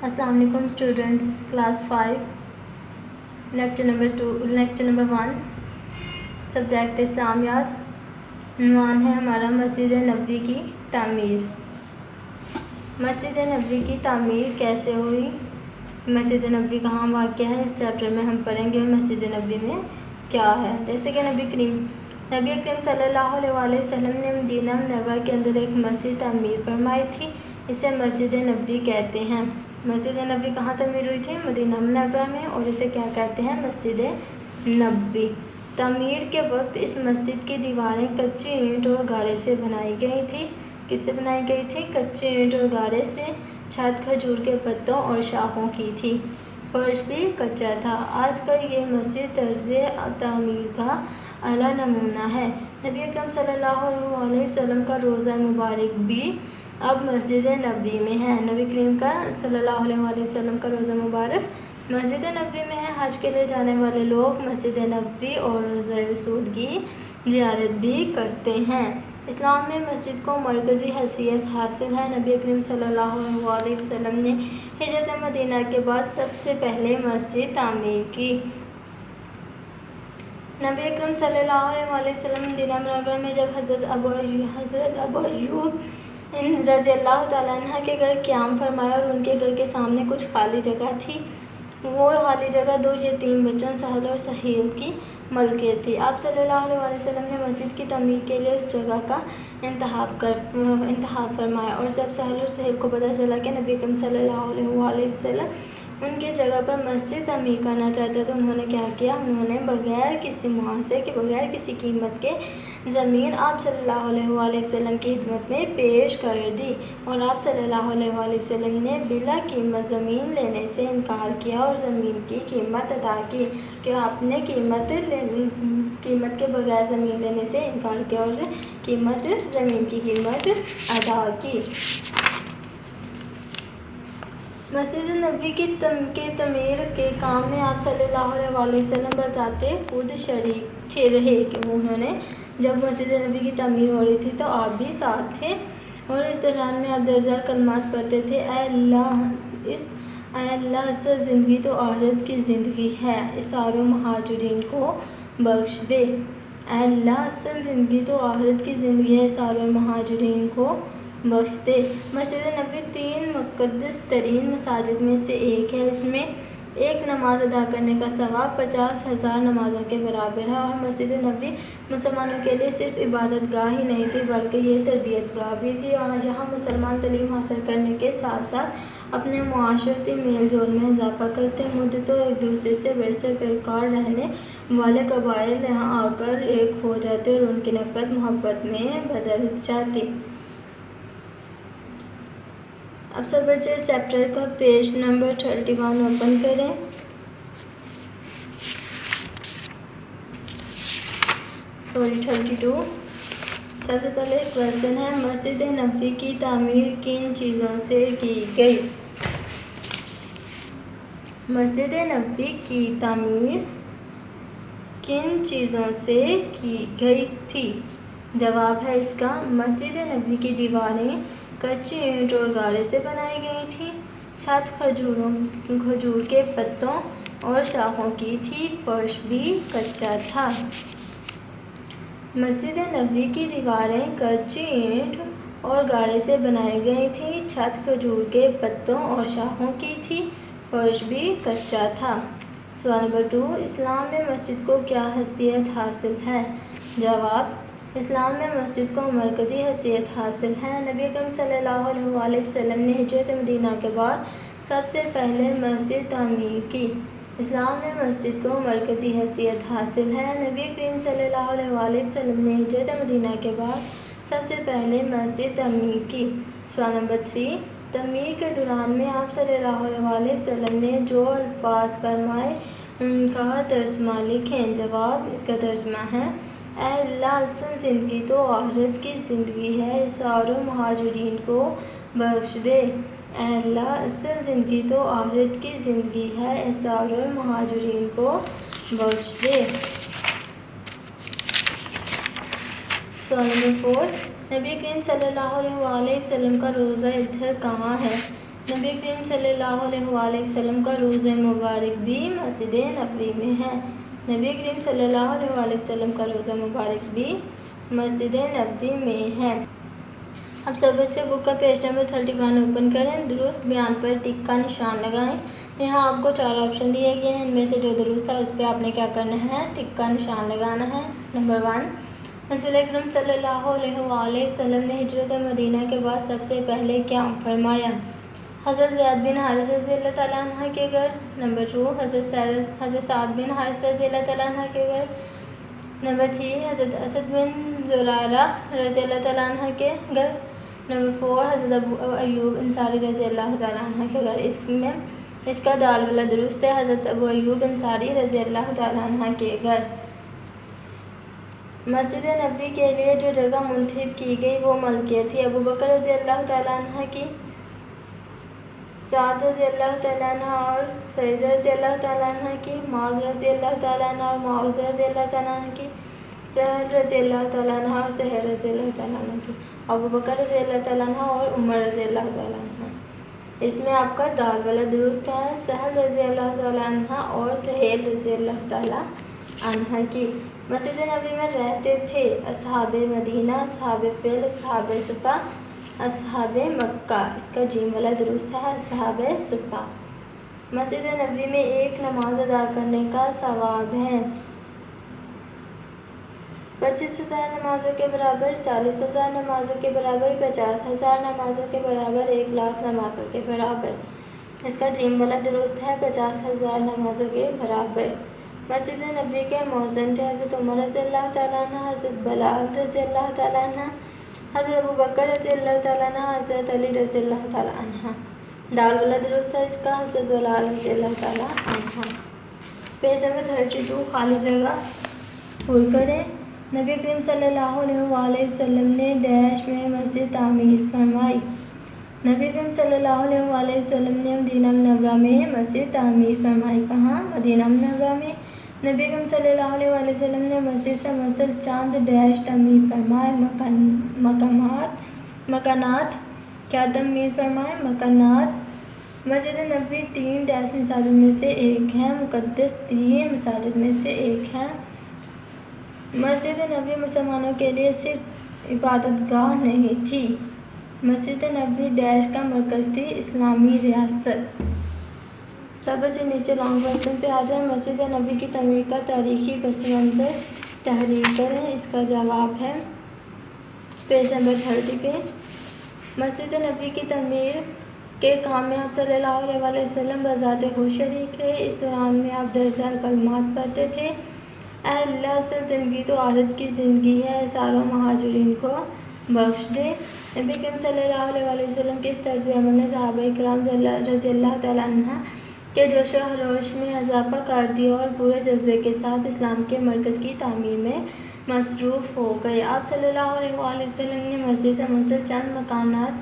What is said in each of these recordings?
السلام علیکم students, class 5 lecture number 1 subject اسلامیات۔ عنوان ہے ہمارا مسجد نبوی کی تعمیر۔ مسجد نبوی کی تعمیر کیسے ہوئی؟ مسجد نبوی کہاں واقع ہے، اس چیپٹر میں ہم پڑھیں گے اور مسجد نبوی میں کیا ہے۔ جیسے کہ نبی کریم صلی اللہ علیہ وسلم نے مدینہ منورہ کے اندر ایک مسجد تعمیر فرمائی تھی، اسے مسجد نبوی کہتے ہیں۔ مسجد نبوی کہاں تعمیر ہوئی تھی؟ مدینہ منورہ میں، اور اسے کیا کہتے ہیں؟ مسجد نبوی۔ تعمیر کے وقت اس مسجد کی دیواریں کچی اینٹ اور گارے سے بنائی گئی تھی۔ کس سے بنائی گئی تھی؟ کچی اینٹ اور گارے سے۔ چھت کھجور کے پتوں اور شاخوں کی تھی، فرش بھی کچا تھا۔ آج کل یہ مسجد طرز تعمیر کا اعلیٰ نمونہ ہے۔ نبی اکرم صلی اللہ علیہ وسلم کا روضہ مبارک بھی اب مسجد نبوی میں ہے۔ نبی کریم کا صلی اللہ علیہ وسلم کا روضہ مبارک مسجد نبوی میں ہے۔ حج کے لیے جانے والے لوگ مسجد نبوی اور روضہ رسول کی زیارت بھی کرتے ہیں۔ اسلام میں مسجد کو مرکزی حیثیت حاصل ہے۔ نبی کریم صلی اللہ علیہ وسلم نے ہجرت مدینہ کے بعد سب سے پہلے مسجد تعمیر کی۔ نبی اکرم صلی اللہ علیہ وسلم مدینہ منورہ میں جب حضرت ابو ایوب رضی اللہ تعالیٰ عنہ کے گھر قیام فرمایا اور ان کے گھر کے سامنے کچھ خالی جگہ تھی، وہ خالی جگہ 2 یتیم بچوں سہل اور سہیل کی ملکیت تھی۔ آپ صلی اللہ علیہ وسلم نے مسجد کی تعمیر کے لیے اس جگہ کا انتخاب فرمایا، اور جب سہل اور سہیل کو پتہ چلا کہ نبی اکرم صلی اللہ علیہ وسلم ان کی جگہ پر مسجد تعمیر کرنا چاہتے تو انہوں نے کیا کیا؟ انہوں نے بغیر کسی معاوضے کے، بغیر کسی قیمت کے زمین آپ صلی اللہ علیہ وسلم کی خدمت میں پیش کر دی، اور آپ صلی اللہ علیہ وسلم نے بلا قیمت زمین لینے سے انکار کیا اور زمین کی قیمت ادا کی، کہ آپ نے قیمت کے بغیر زمین لینے سے انکار کیا اور زمین کی قیمت ادا کی۔ مسجد نبوی کی تعمیر کے کام میں آپ صلی اللہ علیہ وسلم بذات خود شریک رہے، کہ انہوں نے جب مسجد نبوی کی تعمیر ہو رہی تھی تو آپ بھی ساتھ تھے، اور اس دوران میں آپ درجہ کلمات پڑھتے تھے: اے اللہ اصل زندگی تو آخرت کی زندگی ہے، اسار و مہاجرین کو بخش دے۔ اے اللہ اصل زندگی تو آخرت کی زندگی ہے، اسار و مہاجرین کو بخش دے۔ مسجد نبوی 3 مقدس ترین مساجد میں سے ایک ہے۔ اس میں ایک نماز ادا کرنے کا ثواب 50,000 نمازوں کے برابر ہے، اور مسجد نبوی مسلمانوں کے لیے صرف عبادت گاہ ہی نہیں تھی بلکہ یہ تربیت گاہ بھی تھی، جہاں مسلمان تعلیم حاصل کرنے کے ساتھ ساتھ اپنے معاشرتی میل جول میں اضافہ کرتے، مدتوں ایک دوسرے سے برسر پیکار رہنے والے قبائل یہاں آ کر ایک ہو جاتے اور ان کی نفرت محبت میں بدل جاتی۔ اب سب بچے اس چیپٹر کا پیج نمبر 31 اوپن کریں۔ سوری 32۔ سب سے پہلے کویسچن ہے: مسجد نبوی کی تعمیر کن چیزوں سے کی گئی؟ مسجد نبوی کی تعمیر کن چیزوں سے کی گئی تھی؟ جواب ہے اس کا: مسجد نبوی کی دیواریں کچی اینٹ اور گارے سے بنائی گئی تھیں، چھت کھجور کے پتوں اور شاخوں کی تھی، فرش بھی کچا تھا۔ مسجد نبوی کی دیواریں کچی اینٹ اور گارے سے بنائی گئی تھیں، چھت کھجور کے پتوں اور شاخوں کی تھی، فرش بھی کچا تھا۔ سوال نمبر 2: اسلام میں مسجد کو کیا حیثیت حاصل ہے؟ جواب: اسلام میں مسجد کو مرکزی حیثیت حاصل ہے۔ نبی اکرم صلی اللہ علیہ وسلم نے ہجرت مدینہ کے بعد سب سے پہلے مسجد تعمیر کی۔ اسلام میں مسجد کو مرکزی حیثیت حاصل ہے۔ نبی کریم صلی اللہ علیہ وسلم نے ہجرت مدینہ کے بعد سب سے پہلے مسجد تعمیر کی۔ سوال نمبر 3: تعمیر کے دوران میں آپ صلی اللہ علیہ وسلم نے جو الفاظ فرمائے ان کا ترجمہ لکھیں۔ جواب: اس کا ترجمہ ہے: اے اللہ اصل زندگی تو آخرت کی زندگی ہے، اسار و مہاجرین کو بخش دے۔ اے اللہ اصل زندگی تو آخرت کی زندگی ہے، اسار و مہاجرین کو بخش دے۔ سوال نمبر 4: نبی کریم صلی اللہ علیہ وسلم کا روضہ ادھر کہاں ہے؟ नबी करीम सल्लल्लाहु अलैहि वसल्लम का रोज़ा मुबारक भी मस्जिद नबवी में है। नबी करीम सल्लल्लाहु अलैहि वसल्लम का रोज़ा मुबारक भी मस्जिद नबवी में है। अब सब बच्चे बुक का पेज नंबर 31 ओपन करें। दुरुस्त बयान पर टिक का निशान लगाएं। यहाँ आपको 4 ऑप्शन दिए गए हैं, इनमें से जो दुरुस्त है उस पर आपने क्या करना है, टिक का निशान लगाना है। नंबर 1, रसूल अकरम सल्लल्लाहु अलैहि वसल्लम ने हिजरत मदीना के बाद सबसे पहले क्या फरमाया? हज़रत ज़ैद बिन हारिस रज़ियल्लाहु तआला अन्हु के घर। नंबर 2, हज़रत साद बिन हारिस रज़ियल्लाहु तआला अन्हु के घर। नंबर 3, हज़रत असद बिन ज़ुरारा रज़ियल्लाहु तआला अन्हु के घर। नंबर 4, हज़रत अबू अय्यूब अंसारी रज़ियल्लाहु तआला अन्हु के घर। इसका दाल वाला दुरुस्त है, हज़रत अबू अय्यूब अंसारी रज़ियल्लाहु तआला अन्हु के घर। मस्जिद नबवी के लिए जो जगह मुंतखब की गई वो मलकियत थी अबू बकर रज़ियल्लाहु तआला अन्हु की, साद रज़ियल्लाहु तआला अन्हु और सईद रज़ियल्लाहु तआला अन्हु की, माज़ रज़ियल्लाहु तआला अन्हु और माउज़ रज़ियल्लाहु तआला अन्हु की, सहल रज़ियल्लाहु तआला अन्हु और सहर रज़ियल्लाहु तआला अन्हु की, अबू बकर रज़ियल्लाहु तआला अन्हु और उमर रज़ियल्लाहु तआला अन्हु। इसमें आपका दाल वाला दुरुस्त है, सहल रज़ियल्लाहु तआला अन्हु और सहेल रज़ियल्लाहु तआला अन्हु की। मस्जिद नबी में रहते थे असहाबे मदीना, असहाबे फिल, असहाबे सुफ़ा, असहाबे मक्का। इसका जीम वाला दुरुस्त है, असहाबे सुफ़ा। मस्जिद नबी में एक नमाज अदा करने का सवाब है 25,000 नमाजों के बराबर, 40,000 नमाजों के बराबर, 50,000 नमाजों के बराबर, 1,00,000 नमाजों के बराबर। इसका जीम वाला दुरुस्त है, 50,000 नमाजों के बराबर। मस्जिद नबी के मौज़िन थे हज़रत उमर रज़ियल्लाहु तआला अन्हु, हज़रत बिलाल रज़ियल्लाहु तआला अन्हु, हज़रत अबू बकर रज़ियल्लाहु तआला अन्हु, हज़रत अली रज़ियल्लाहु तआला अन्हु। दाल वाला दुरुस्त है इसका, हज़रत बिलाल रज़ियल्लाहु तआला अन्हु। पेज नंबर 32 खाली जगह पूर करें। नबी करीम सल्लल्लाहु अलैहि वसल्लम ने डैश में मस्जिद तामीर फरमाई। नबी करीम सल्लल्लाहु अलैहि वसल्लम ने मदीना मुनव्वरा में मस्जिद तामीर फरमाई। कहाँ? मदीना मुनव्वरा में। नबी करीम सल्लल्लाहु अलैहि वसल्लम ने मस्जिद से मसल चांद डैश तामीर फरमाए। मकानात क्या तामीर फरमाए? मकानात। मस्जिद नबी 3 डैश मसाजिद में से एक है, मुक़द्दस 3 मसाजिद में से एक है। मस्जिद नबी मुसलमानों के लिए सिर्फ इबादतगाह नहीं थी। मस्जिद नबी डैश का मरकज़ थी, इस्लामी रियासत। सब बच्चे नीचे लॉन्ग क्वेश्चन पे आ जाए। मस्जिद नबी की तमीर का तारीख़ी पस मंज़र तहरीर करें। इसका जवाब है पेज नंबर 30 पे। मस्जिद नबी की तमीर के काम में आप सल्लल्लाहु अलैहि वसल्लम बज़ाते खुद शरीक रहे। इस दौरान में आप दर्जन कलमात पढ़ते थे। अल्लाह असल ज़िंदगी तो आखिरत की ज़िंदगी है, सारों महाजिरीन को बख्श दे। नबी करीम सल्लल्लाहु अलैहि वसल्लम के इस तर्ज़ अमल ने सहाबाए किराम रज़ियल्लाहु तआला अन्हुम के जोश व खरोश में इजाफ़ा कर दिया और पूरे जज्बे के साथ इस्लाम के मरकज़ की तामीर में मसरूफ़ हो गए। आप सल्लल्लाहु अलैहि वसल्लम ने मस्जिद से मुंसलिक चंद मकानात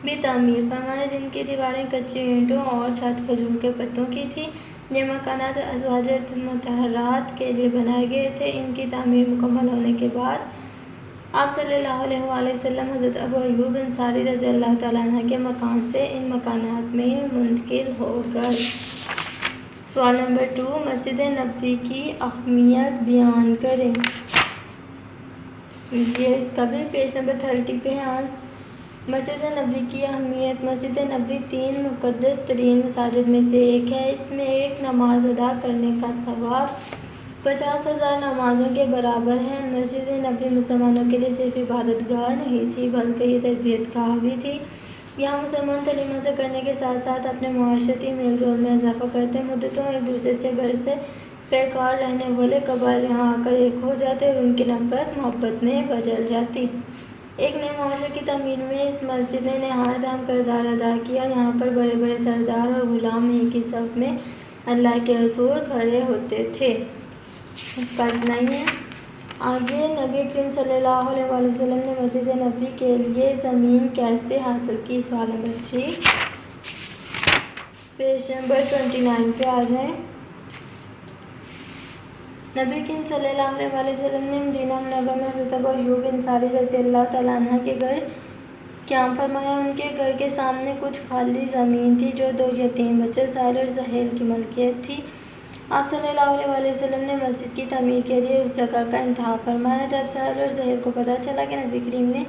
भी तामीर फरमाए, जिनकी दीवारें कच्ची ईंटों और छत खजूर के पत्तों की थी। ये मकानात अज़वाज मुतहहरात के लिए बनाए गए थे। इनकी तामीर मुकम्मल होने के बाद आप सल्लल्लाहु अलैहि वसल्लम हज़रत अबू अय्यूब अंसारी रज़ियल्लाहु तआला अन्हु के मकान से इन मकानात में मुंतकिल हो गए। सवाल नंबर 2, मस्जिद नबवी की अहमियत बयान करें। ये इसका भी पेज नंबर 30 पे है। मस्जिद नबवी की अहमियत। मस्जिद नबवी 3 मुक़द्दस तरीन मसाजिद में से एक है। इसमें एक नमाज अदा करने का सवाब 50,000 नमाज़ों के बराबर है। मस्जिद नबवी मुसलमानों के लिए सिर्फ इबादतगाह नहीं थी, बल्कि ये तरबियतगाह भी थी। यहाँ मुसलमान तलीम हासिल करने के साथ साथ अपने मुआशरती मेल जोल में इजाफ़ा करते, मुद्दतों एक दूसरे से बरसे बेकार रहने वाले कबाइल यहाँ आकर एक हो जाते और उनकी नफ़रत मोहब्बत में बदल जाती। एक नए मुआशरे की तमीर में इस मस्जिद ने नहायत अहम किरदार अदा किया। यहाँ पर बड़े बड़े सरदार और गुलाम एक ही सफ़ में अल्लाह के हुज़ूर खड़े होते थे। इसका इतना ही है। आगे नबी करीम सल्लल्लाहु अलैहि वसल्लम ने मस्जिद नबवी के लिए ज़मीन कैसे हासिल की। सवाल नंबर 3 पेज नंबर 29 पे आ जाएं। नबी करीम सल्लल्लाहु अलैहि वसल्लम ने मदीना मुनव्वरा में हज़रत अबू अय्यूब अंसारी रज़ियल्लाहु तआला अन्हु के घर قیام فرمایا۔ ان کے گھر کے سامنے کچھ خالی زمین تھی جو 2 یتیم بچے سہیل اور سہیل کی ملکیت تھی۔ آپ صلی اللہ علیہ وسلم نے مسجد کی تعمیر کے لیے اس جگہ کا انتخاب فرمایا۔ جب سہیل اور سہیل کو پتہ چلا کہ نبی کریم نے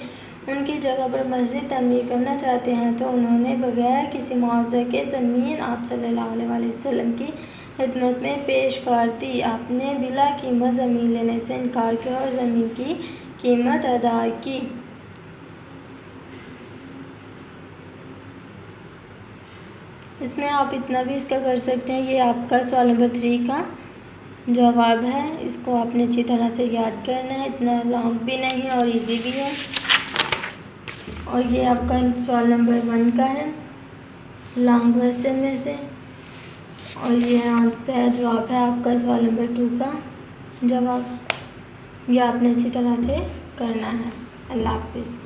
ان کی جگہ پر مسجد تعمیر کرنا چاہتے ہیں تو انہوں نے بغیر کسی معاوضے کے زمین آپ صلی اللہ علیہ وسلم کی خدمت میں پیش کر دی۔ آپ نے بلا قیمت زمین لینے سے انکار کیا اور زمین کی قیمت ادا کی۔ اس میں آپ اتنا بھی اس کا کر سکتے ہیں۔ یہ آپ کا سوال نمبر 3 کا جواب ہے۔ اس کو آپ نے اچھی طرح سے یاد کرنا ہے، اتنا لانگ بھی نہیں ہے اور ایزی بھی ہے۔ اور یہ آپ کا سوال نمبر 1 کا ہے لانگ کویسچن میں سے، اور یہ آنسر جواب ہے آپ کا سوال نمبر 2 کا جواب۔ یہ آپ نے اچھی طرح سے کرنا ہے۔ اللہ حافظ۔